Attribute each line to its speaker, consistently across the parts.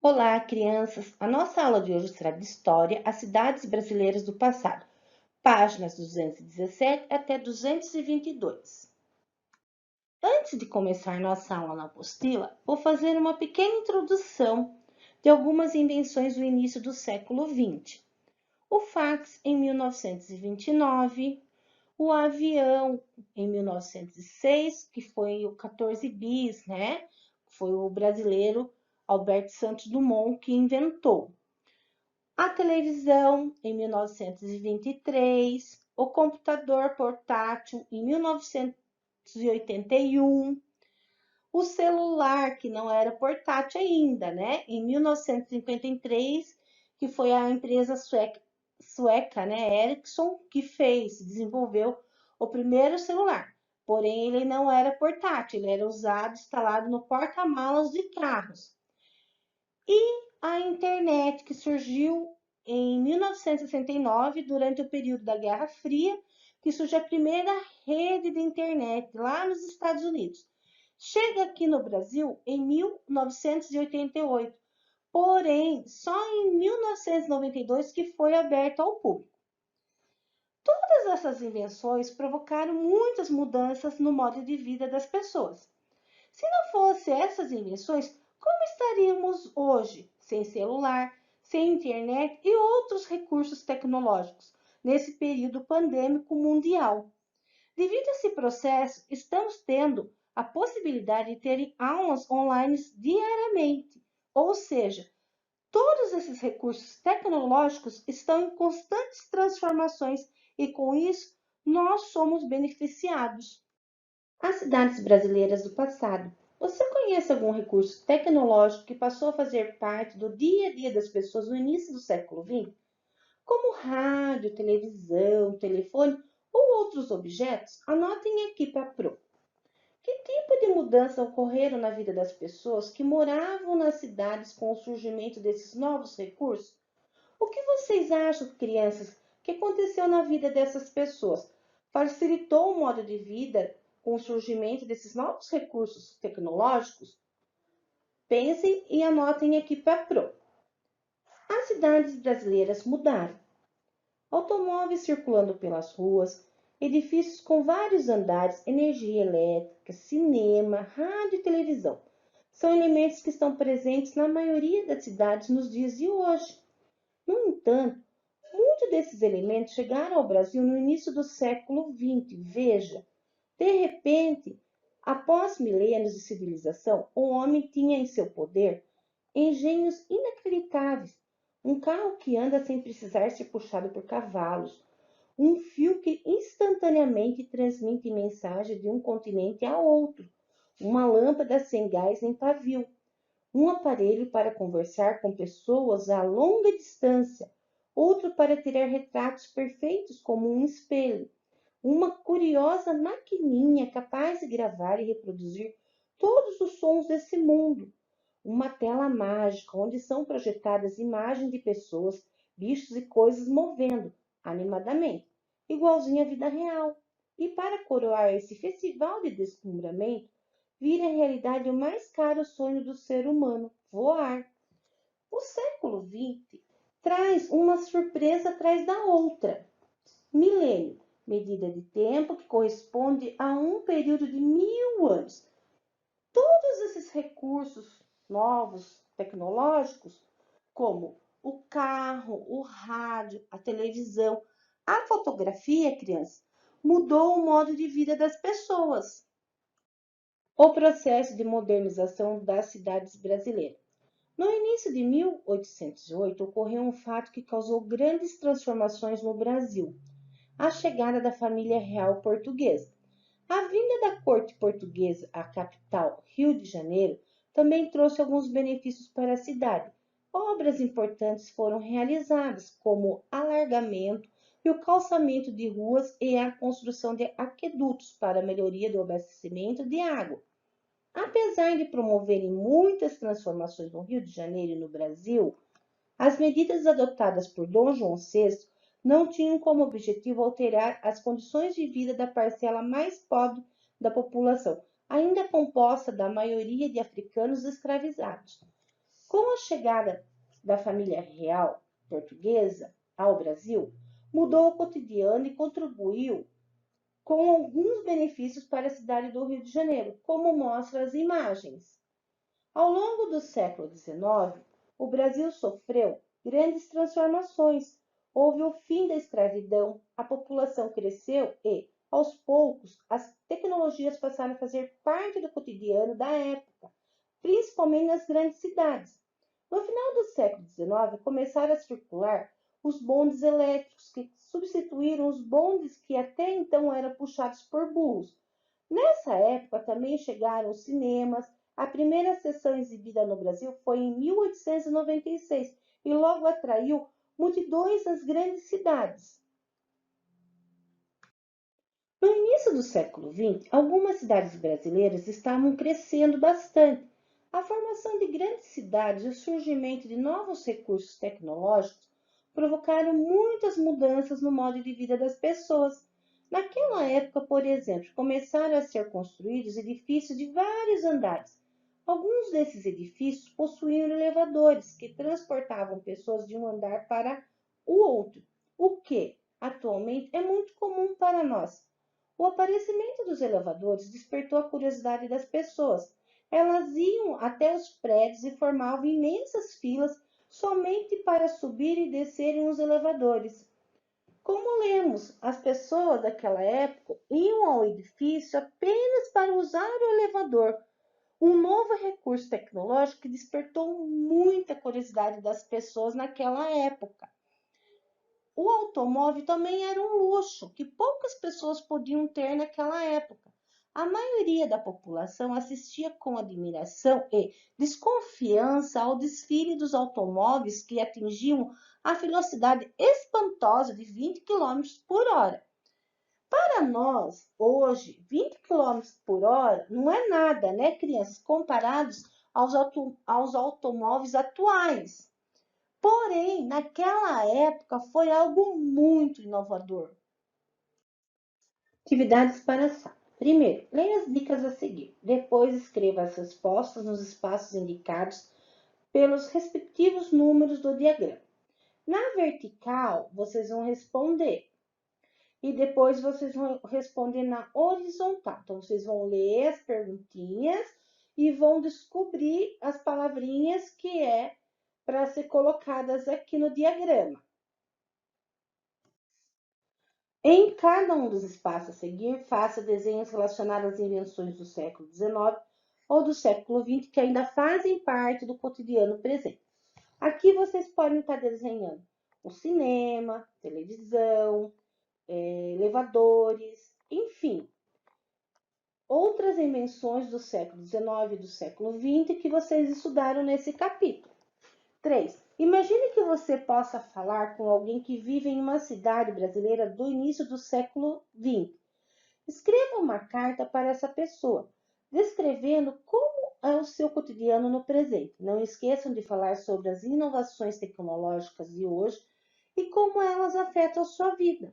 Speaker 1: Olá, crianças! A nossa aula de hoje será de História, as cidades brasileiras do passado, páginas 217 até 222. Antes de começar nossa aula na apostila, vou fazer uma pequena introdução de algumas invenções do início do século XX. O fax em 1929, o avião em 1906, que foi o 14 bis, né? Foi o brasileiro Alberto Santos Dumont que inventou. A televisão em 1923, o computador portátil em 1981, o celular que não era portátil ainda, né? Em 1953, que foi a empresa sueca, né, Ericsson, que desenvolveu o primeiro celular. Porém, ele não era portátil, ele era usado, instalado no porta-malas de carros. E a internet, que surgiu em 1969, durante o período da Guerra Fria, que surge a primeira rede de internet lá nos Estados Unidos. Chega aqui no Brasil em 1988, porém, só em 1992 que foi aberto ao público. Todas essas invenções provocaram muitas mudanças no modo de vida das pessoas. Se não fossem essas invenções, como estaríamos hoje, sem celular, sem internet e outros recursos tecnológicos, nesse período pandêmico mundial? Devido a esse processo, estamos tendo a possibilidade de ter aulas online diariamente, ou seja, todos esses recursos tecnológicos estão em constantes transformações e, com isso, nós somos beneficiados. As cidades brasileiras do passado. Você conhece algum recurso tecnológico que passou a fazer parte do dia a dia das pessoas no início do século XX? Como rádio, televisão, telefone ou outros objetos? Anotem aqui para Pro. Que tipo de mudança ocorreram na vida das pessoas que moravam nas cidades com o surgimento desses novos recursos? O que vocês acham, crianças, que aconteceu na vida dessas pessoas? Facilitou o modo de vida com o surgimento desses novos recursos tecnológicos? Pensem e anotem aqui para Pro. As cidades brasileiras mudaram. Automóveis circulando pelas ruas, edifícios com vários andares, energia elétrica, cinema, rádio e televisão. São elementos que estão presentes na maioria das cidades nos dias de hoje. No entanto, muitos desses elementos chegaram ao Brasil no início do século XX. Veja, de repente, após milênios de civilização, o homem tinha em seu poder engenhos inacreditáveis. Um carro que anda sem precisar ser puxado por cavalos. Um fio que instantaneamente transmite mensagem de um continente a outro. Uma lâmpada sem gás nem pavio. Um aparelho para conversar com pessoas a longa distância. Outro para tirar retratos perfeitos como um espelho. Uma curiosa maquininha capaz de gravar e reproduzir todos os sons desse mundo. Uma tela mágica onde são projetadas imagens de pessoas, bichos e coisas movendo animadamente, igualzinho à vida real. E para coroar esse festival de deslumbramento, vira a realidade o mais caro sonho do ser humano: voar. O século XX traz uma surpresa atrás da outra. Milênio, medida de tempo que corresponde a um período de 1000 anos. Todos esses recursos novos, tecnológicos, como o carro, o rádio, a televisão, a fotografia, criança, mudou o modo de vida das pessoas. O processo de modernização das cidades brasileiras. No início de 1808, ocorreu um fato que causou grandes transformações no Brasil: a chegada da família real portuguesa. A vinda da corte portuguesa à capital, Rio de Janeiro, também trouxe alguns benefícios para a cidade. Obras importantes foram realizadas, como o alargamento e o calçamento de ruas e a construção de aquedutos para a melhoria do abastecimento de água. Apesar de promoverem muitas transformações no Rio de Janeiro e no Brasil, as medidas adotadas por Dom João VI não tinham como objetivo alterar as condições de vida da parcela mais pobre da população, ainda composta da maioria de africanos escravizados. Com a chegada da família real portuguesa ao Brasil, mudou o cotidiano e contribuiu com alguns benefícios para a cidade do Rio de Janeiro, como mostram as imagens. Ao longo do século XIX, o Brasil sofreu grandes transformações. Houve o fim da escravidão, a população cresceu e, aos poucos, as tecnologias passaram a fazer parte do cotidiano da época, principalmente nas grandes cidades. No final do século XIX, começaram a circular os bondes elétricos, que substituíram os bondes que até então eram puxados por burros. Nessa época também chegaram os cinemas. A primeira sessão exibida no Brasil foi em 1896 e logo atraiu multidões nas grandes cidades. No início do século XX, algumas cidades brasileiras estavam crescendo bastante. A formação de grandes cidades e o surgimento de novos recursos tecnológicos provocaram muitas mudanças no modo de vida das pessoas. Naquela época, por exemplo, começaram a ser construídos edifícios de vários andares. Alguns desses edifícios possuíam elevadores que transportavam pessoas de um andar para o outro, o que, atualmente, é muito comum para nós. O aparecimento dos elevadores despertou a curiosidade das pessoas. Elas iam até os prédios e formavam imensas filas somente para subir e descerem os elevadores. Como lemos, as pessoas daquela época iam ao edifício apenas para usar o elevador, um novo recurso tecnológico que despertou muita curiosidade das pessoas naquela época. O automóvel também era um luxo que poucas pessoas podiam ter naquela época. A maioria da população assistia com admiração e desconfiança ao desfile dos automóveis que atingiam a velocidade espantosa de 20 quilômetros por hora. Para nós, hoje, 20 quilômetros por hora não é nada, né, crianças, comparados aos automóveis atuais. Porém, naquela época foi algo muito inovador. Atividades para a sala. Primeiro, leia as dicas a seguir. Depois, escreva as respostas nos espaços indicados pelos respectivos números do diagrama. Na vertical, vocês vão responder. E depois vocês vão responder na horizontal. Então, vocês vão ler as perguntinhas e vão descobrir as palavrinhas que é para ser colocadas aqui no diagrama. Em cada um dos espaços a seguir, faça desenhos relacionados às invenções do século XIX ou do século XX que ainda fazem parte do cotidiano presente. Aqui vocês podem estar desenhando o cinema, televisão, elevadores, enfim, outras invenções do século XIX e do século XX que vocês estudaram nesse capítulo. 3. Imagine que você possa falar com alguém que vive em uma cidade brasileira do início do século XX. Escreva uma carta para essa pessoa, descrevendo como é o seu cotidiano no presente. Não esqueçam de falar sobre as inovações tecnológicas de hoje e como elas afetam a sua vida.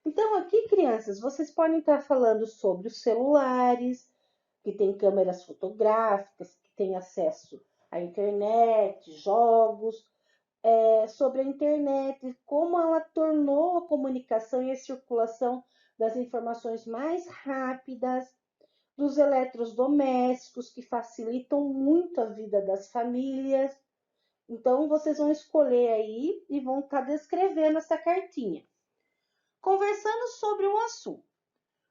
Speaker 1: Então, aqui, crianças, vocês podem estar falando sobre os celulares, que têm câmeras fotográficas, que têm acesso à internet, jogos, sobre a internet, como ela tornou a comunicação e a circulação das informações mais rápidas, dos eletrodomésticos, que facilitam muito a vida das famílias. Então, vocês vão escolher aí e vão estar descrevendo essa cartinha. Conversando sobre o assunto.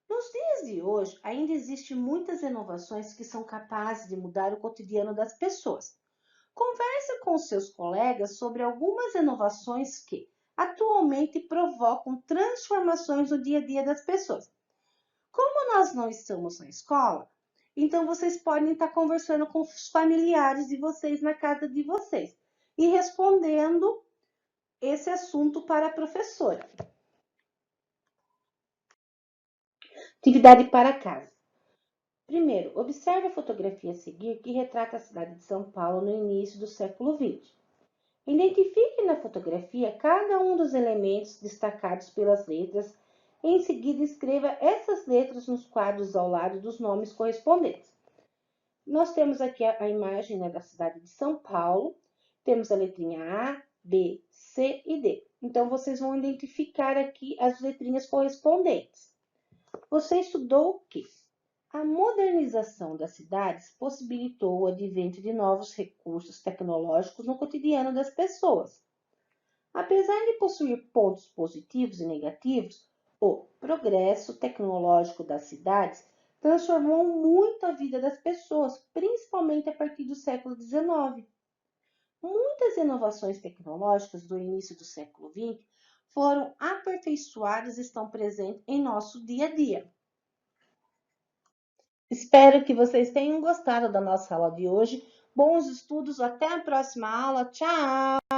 Speaker 1: Nos dias de hoje, ainda existem muitas inovações que são capazes de mudar o cotidiano das pessoas. Converse com seus colegas sobre algumas inovações que atualmente provocam transformações no dia a dia das pessoas. Como nós não estamos na escola, então vocês podem estar conversando com os familiares de vocês na casa de vocês e respondendo esse assunto para a professora. Atividade para casa. Primeiro, observe a fotografia a seguir que retrata a cidade de São Paulo no início do século XX. Identifique na fotografia cada um dos elementos destacados pelas letras. Em seguida, escreva essas letras nos quadros ao lado dos nomes correspondentes. Nós temos aqui a imagem, né, da cidade de São Paulo. Temos a letrinha A, B, C e D. Então, vocês vão identificar aqui as letrinhas correspondentes. Você estudou o quê? A modernização das cidades possibilitou o advento de novos recursos tecnológicos no cotidiano das pessoas. Apesar de possuir pontos positivos e negativos, o progresso tecnológico das cidades transformou muito a vida das pessoas, principalmente a partir do século XIX. Muitas inovações tecnológicas do início do século XX foram aperfeiçoadas e estão presentes em nosso dia a dia. Espero que vocês tenham gostado da nossa aula de hoje. Bons estudos, até a próxima aula. Tchau!